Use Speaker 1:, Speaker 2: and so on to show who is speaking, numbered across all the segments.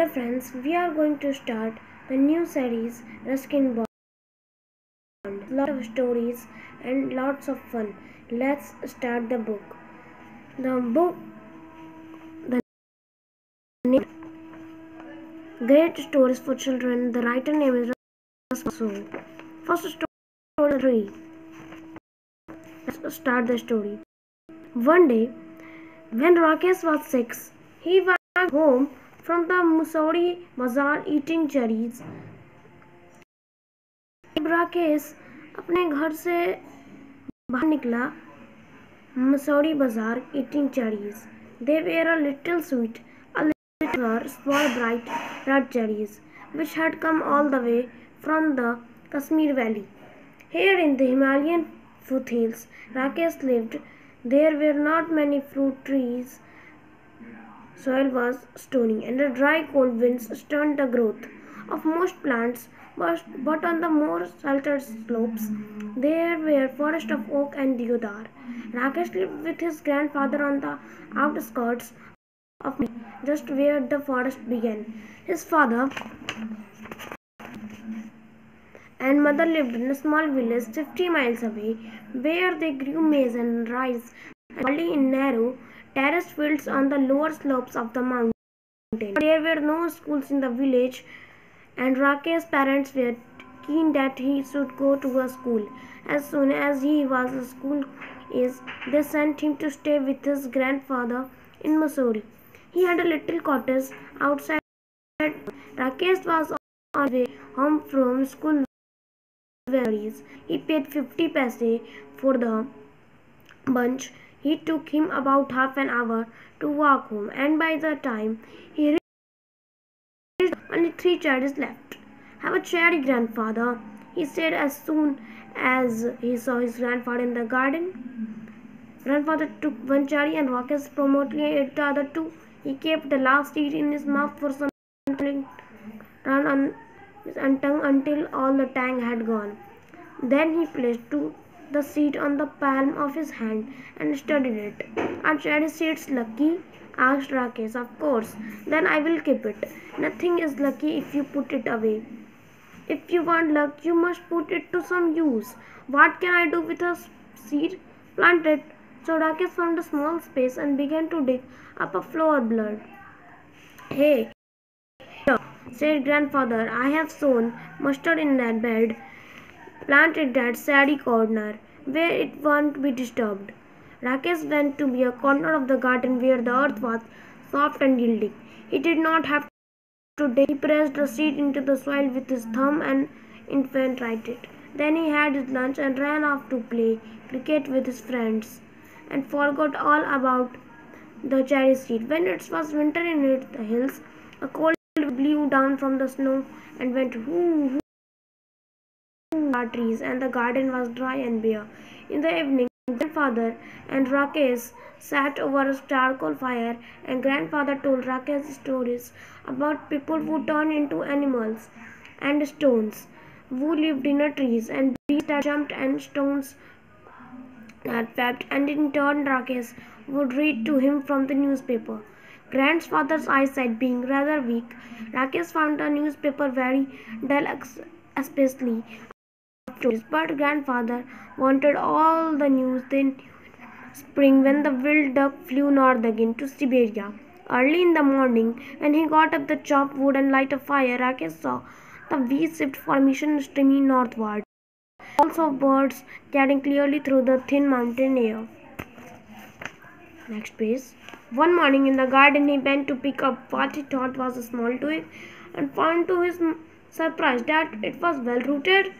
Speaker 1: Dear friends, we are going to start the new series Ruskin Bond. Lot of stories and lots of fun. Let's start the book. The name, Great Stories for Children. The writer name is Ruskin. First story 3. Let's start the story. One day, when Rakesh was 6, he was home from the Mussoorie bazaar eating cherries. Rakesh अपने घर से बाहर निकला मसूरी बाजार eating cherries. They were a little sweet, a little small bright red cherries, which had come all the way from the Kashmir Valley. Here in the Himalayan foothills, Rakesh lived. There were not many fruit trees. Soil was stony, and the dry cold winds stunted the growth of most plants. But on the more sheltered slopes, there were forests of oak and deodar. Rakesh lived with his grandfather on the outskirts of just where the forest began. His father and mother lived in a small village 50 miles away, where they grew maize and rice and barley in narrow, terraced fields on the lower slopes of the mountain. There were no schools in the village, and Rakesh's parents were keen that he should go to a school. As soon as he was a school age, they sent him to stay with his grandfather in Mussoorie. He had a little cottage outside. Rakesh was on his way home from school. He paid 50 paise for the bunch. It took him about half an hour to walk home, and by the time he reached, only 3 cherries left. Have a cherry, grandfather, he said as soon as he saw his grandfather in the garden. Grandfather took 1 cherry and Rakesh promptly ate the other 2. He kept the last seed in his mouth for some time, ran on his tongue until all the tang had gone. Then he placed the seed on the palm of his hand and studied it. Are cherry seeds lucky? Asked Rakesh. Of course. Then I will keep it. Nothing is lucky if you put it away. If you want luck, you must put it to some use. What can I do with a seed? Plant it. So Rakesh found a small space and began to dig up a flower bed. Hey, here, said grandfather, I have sown mustard in that bed. Plant it that shady corner where it won't be disturbed. Rakesh went to a corner of the garden where the earth was soft and yielding. He did not have to dig. He pressed the seed into the soil with his thumb and infiltrated it. Then he had his lunch and ran off to play cricket with his friends and forgot all about the cherry seed. When it was winter in the hills, a cold blew down from the snow and went hoo hoo trees, and the garden was dry and bare. In the evening, grandfather and Rakesh sat over a charcoal fire, and grandfather told Rakesh stories about people who turned into animals and stones, who lived in the trees, and beasts that jumped and stones that wept, and in turn Rakesh would read to him from the newspaper. Grandfather's eyesight being rather weak, Rakesh found the newspaper very dull, especially but grandfather wanted all the news. Then spring, when the wild duck flew north again to Siberia. Early in the morning, when he got up to chop wood and light a fire, Rakesh saw the V-shaped formation streaming northward. Also birds carrying clearly through the thin mountain air. Next page. One morning in the garden, he bent to pick up what he thought was a small twig and found to his surprise that it was well rooted.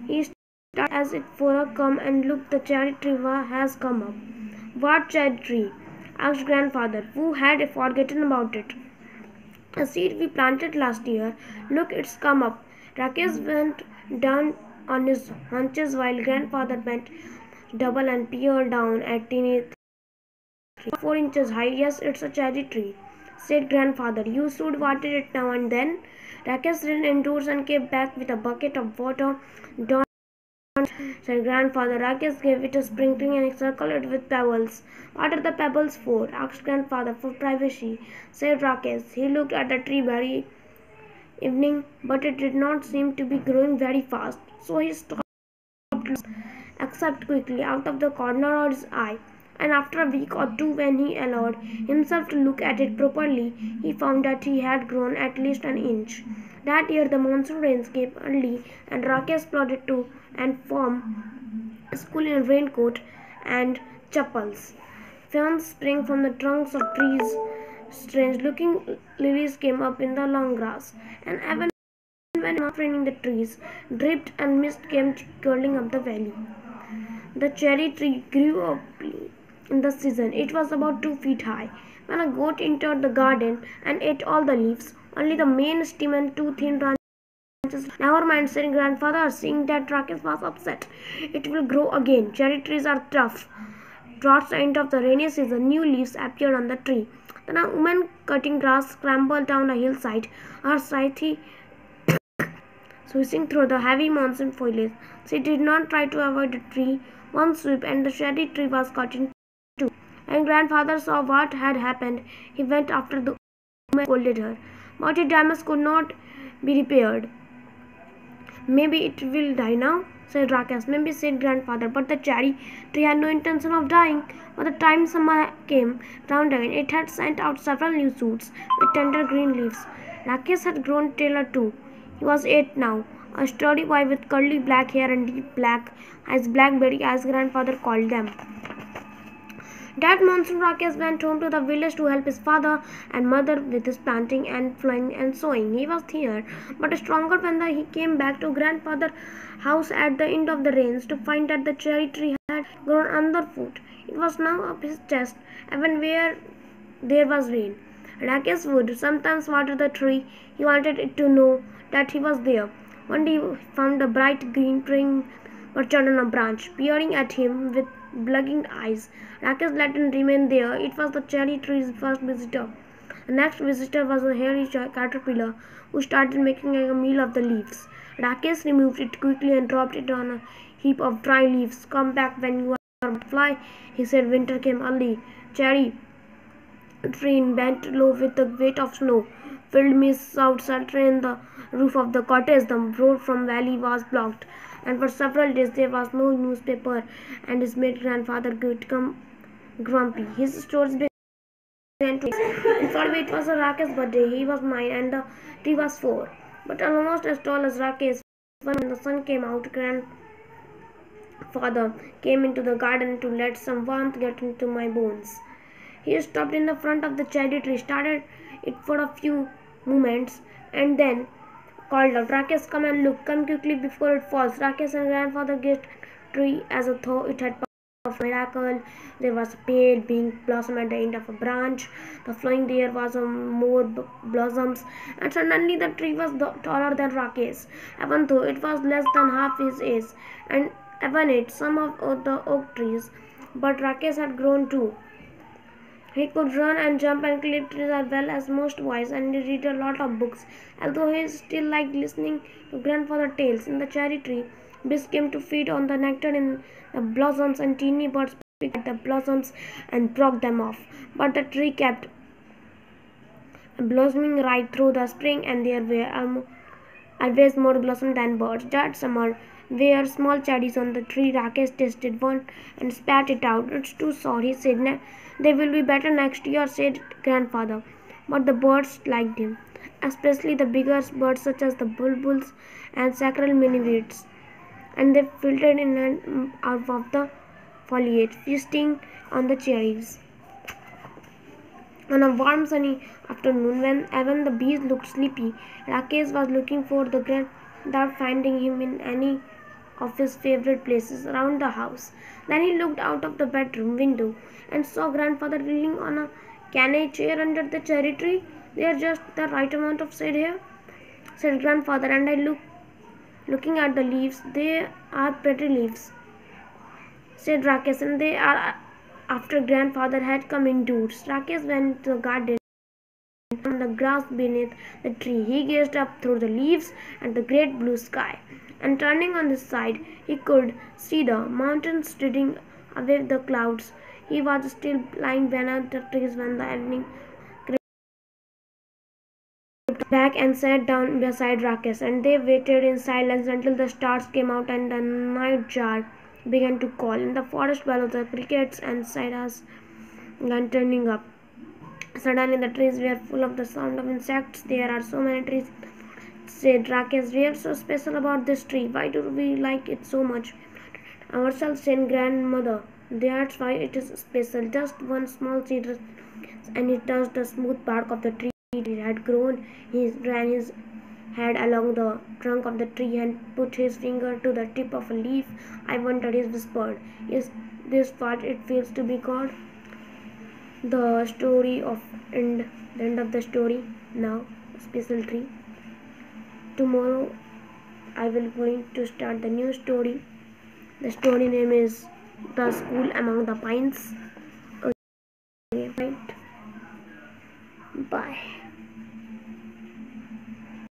Speaker 1: He started as if for a come and look, the cherry tree has come up. What cherry tree? Asked grandfather, who had forgotten about it. A seed we planted last year. Look, it's come up. Rakesh went down on his haunches while grandfather bent double and peered down at teeny 4 inches high. Yes, it's a cherry tree, said grandfather. You should water it now and then. Rakesh ran indoors and came back with a bucket of water. Don't, said grandfather. Rakesh gave it a sprinkling and encircled it with pebbles. What are the pebbles for? Asked grandfather. For privacy, said Rakesh. He looked at the tree very evening, but it did not seem to be growing very fast, so he stopped except quickly out of the corner of his eye. And after a week or two, when he allowed himself to look at it properly, he found that he had grown at least an inch. That year the monsoon rains came early, and Rakesh plodded to and from school in a raincoat and chappals. Ferns sprang from the trunks of trees. Strange-looking lilies came up in the long grass, and even when not raining, the trees dripped and mist came curling up the valley. The cherry tree grew up in the season. It was about 2 feet high. When a goat entered the garden and ate all the leaves, only the main stem and two thin branches. Never mind, said grandfather, seeing that Rakesh was upset. It will grow again. Cherry trees are tough. Towards the end of the rainy season, new leaves appeared on the tree. Then a woman cutting grass scrambled down a hillside, her scythe swishing through the heavy monsoon foliage. She did not try to avoid the tree. One sweep and the cherry tree was cut in two. And grandfather saw what had happened. He went after the woman, scolded her. But the damage could not be repaired. Maybe it will die now, said Rakesh. Maybe, said grandfather. But the cherry tree had no intention of dying. By the time summer came round again, it had sent out several new shoots with tender green leaves. Rakesh had grown taller too. He was 8 now, a sturdy boy with curly black hair and deep black eyes, blackberry as grandfather called them. That monsoon Rakesh went home to the village to help his father and mother with his planting and plowing and sowing. He was thinner but stronger when he came back to grandfather's house at the end of the rains to find that the cherry tree had grown underfoot. It was now up his chest, even where there was rain. Rakesh would sometimes water the tree. He wanted it to know that he was there. One day he found a bright green praying perched on a branch, peering at him with blugging eyes. Rakesh let him remain there. It was the cherry tree's first visitor. The next visitor was a hairy caterpillar who started making a meal of the leaves. Rakesh removed it quickly and dropped it on a heap of dry leaves. Come back when you are a fly, he said. Winter came early. Cherry tree bent low with the weight of snow. Filled mist south in the roof of the cottage. The road from valley was blocked, and for several days there was no newspaper, and his mate grandfather would come grumpy. His stores began to in fact it was a Rakesh's birthday. He was 9 and the tree was 4, but almost as tall as Rakesh. When the sun came out, grandfather came into the garden to let some warmth get into my bones. He stopped in the front of the cherry tree, started it for a few moments, and then called out, Rakesh, come and look. Come quickly before it falls. Rakesh and grandfather gazed at the tree as though it had performed a miracle. There was a pale pink blossom at the end of a branch. The flowing there was more blossoms, and suddenly the tree was taller than Rakesh, even though it was less than half his age, and even it some of the oak trees. But Rakesh had grown too. He could run and jump and climb trees as well as most boys, and he read a lot of books, although he still liked listening to grandfather's tales. In the cherry tree, bees came to feed on the nectar in the blossoms, and teeny birds picked at the blossoms and broke them off. But the tree kept blossoming right through the spring, and there were always more blossom than birds. That summer, were small cherries on the tree. Rakesh tasted one and spat it out. It's too sour, he said. They will be better next year, said grandfather. But the birds liked him, especially the bigger birds such as the bulbuls and sacred miniweeds, and they filtered in and out of the foliage, feasting on the cherries. On a warm sunny afternoon, when even the bees looked sleepy, Rakesh was looking for the grand without finding him in any of his favorite places around the house. Then he looked out of the bedroom window and saw grandfather kneeling on a canny chair under the cherry tree. There's just the right amount of shade here, said grandfather, and I looking at the leaves. They are pretty leaves, said Rakesh, and they are after grandfather had come indoors. Rakesh went to the garden on the grass beneath the tree. He gazed up through the leaves at the great blue sky, and turning on this side, he could see the mountains striding away the clouds. He was still lying beneath the trees when the evening back and sat down beside Rakesh, and they waited in silence until the stars came out and the nightjar began to call. In the forest below, the crickets and cicadas began turning up. Suddenly, the trees were full of the sound of insects. There are so many trees, said Rakesh. We are so special about this tree. Why do we like it so much? Ourselves, said grandmother. That's why it is special. Just one small seed, and it touched the smooth bark of the tree. It had grown. He ran his head along the trunk of the tree and put his finger to the tip of a leaf. I wondered, he whispered. Is this what it feels to be God? The story of end. The end of the story. Now, special tree. Tomorrow, I will going to start the new story. The story name is The School Among the Pines. Okay, right. Bye.